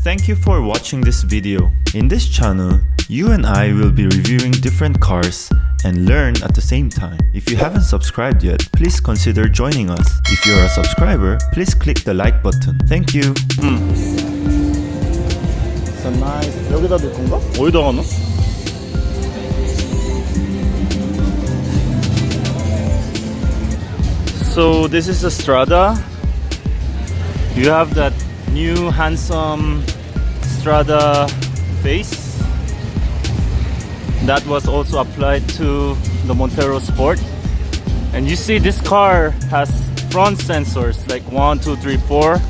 Thank you for watching this video. In this channel, you and I will be reviewing different cars and learn at the same time. If you haven't subscribed yet, please consider joining us. If you're a subscriber, please click the like button. Thank you. It's a nice. 여기다 넣을 건가? 어디다 가나? So this is a Strada. You have that new handsome Strada face that was also applied to the Montero Sport. And you see this car has front sensors like 1, 2, 3, 4.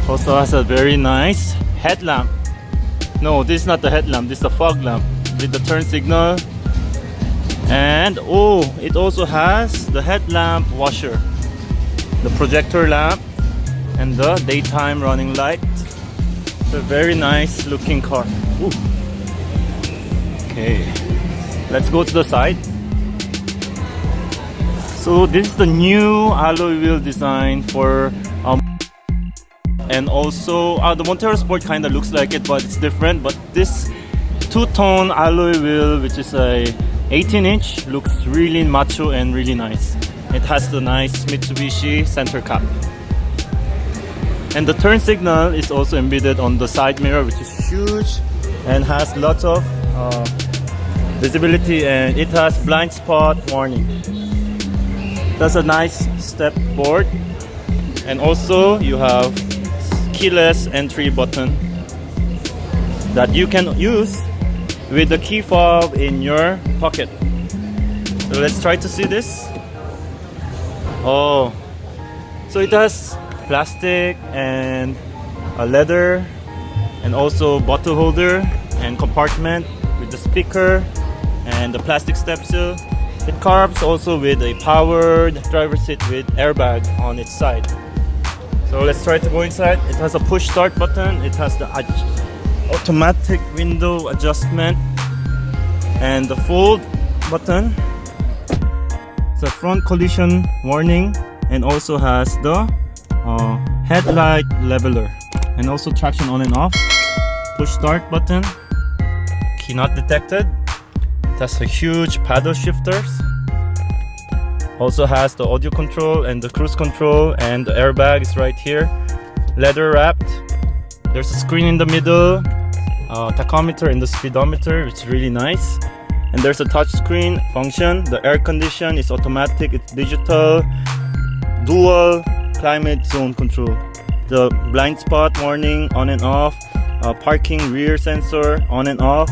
Also has a very nice headlamp. No, this is not the headlamp, this is the fog lamp with the turn signal. And oh, it also has the headlamp washer, the projector lamp, and the daytime running light. It's a very nice looking car. Ooh. Okay, let's go to the side. So this is the new alloy wheel design for and also the Montero Sport kind of looks like it, but it's different. But this two-tone alloy wheel, which is a 18-inch, looks really macho and really nice. It has the nice Mitsubishi center cap. And the turn signal is also embedded on the side mirror, which is huge and has lots of visibility, and it has blind spot warning. That's a nice step board. And also you have keyless entry button that you can use with the key fob in your pocket. So let's try to see this. Oh, so it has plastic and a leather and also bottle holder and compartment with the speaker and the plastic step seal. It comes also with a powered driver's seat with airbag on its side. So let's try to go inside. It has a push start button. It has the automatic window adjustment and the fold button. It's a front collision warning and also has the headlight leveler and also traction on and off. Push start button. Key not detected. It has a huge paddle shifters. Also has the audio control and the cruise control, and the airbag is right here. Leather wrapped. There's a screen in the middle, tachometer and the speedometer, which is really nice. And there's a touch screen function. The air condition is automatic, it's digital, dual climate zone control. The blind spot warning on and off, parking rear sensor on and off,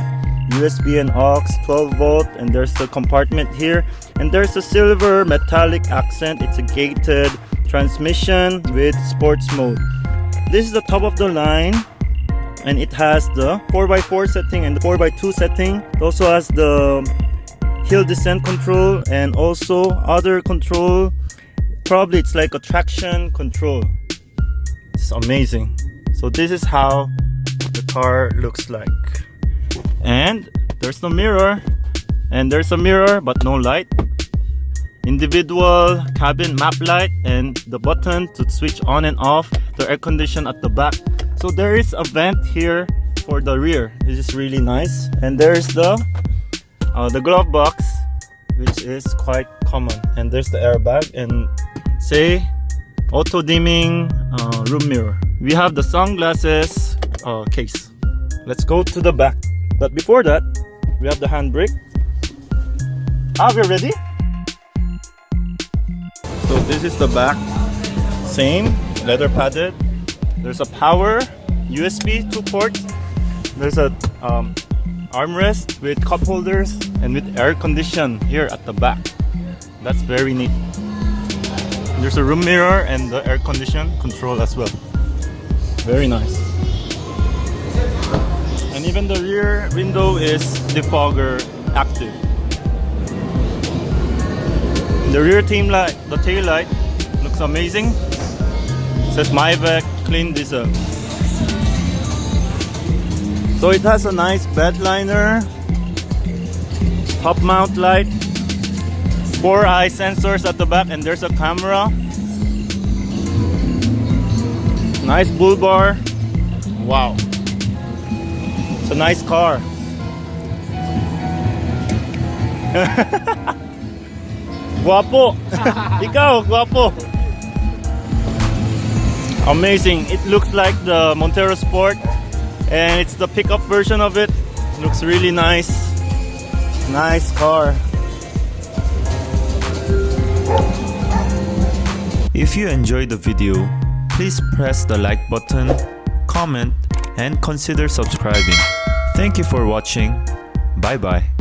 USB and aux 12 volt, and there's a compartment here, and there's a silver metallic accent. It's a gated transmission with sports mode. This is the top of the line, and it has the 4x4 setting and the 4x2 setting. It also has the hill descent control and also other control. Probably it's like a traction control. It's amazing. So this is how the car looks like. And there's no mirror, and there's a mirror but no light. Individual cabin map light and the button to switch on and off the air condition at the back. So there is a vent here for the rear. This is really nice. And there's the glove box, which is quite common. And there's the airbag and say auto dimming room mirror. We have the sunglasses case. Let's go to the back. But before that, we have the handbrake. We're ready? So this is the back. Same, leather padded. There's a power, USB 2 ports. There's a armrest with cup holders and with air condition here at the back. That's very neat. There's a room mirror and the air condition control as well. Very nice. And even the rear window is defogger active. The rear tail light looks amazing. It says Maybach clean diesel. So it has a nice bed liner, top mount light, 4 eye sensors at the back, and there's a camera. Nice bull bar. Wow. It's a nice car. Guapo. Ikaw, guapo. Amazing. It looks like the Montero Sport, and it's the pickup version of it. Looks really nice. Nice car. If you enjoyed the video, please press the like button, comment, and consider subscribing. Thank you for watching. Bye bye.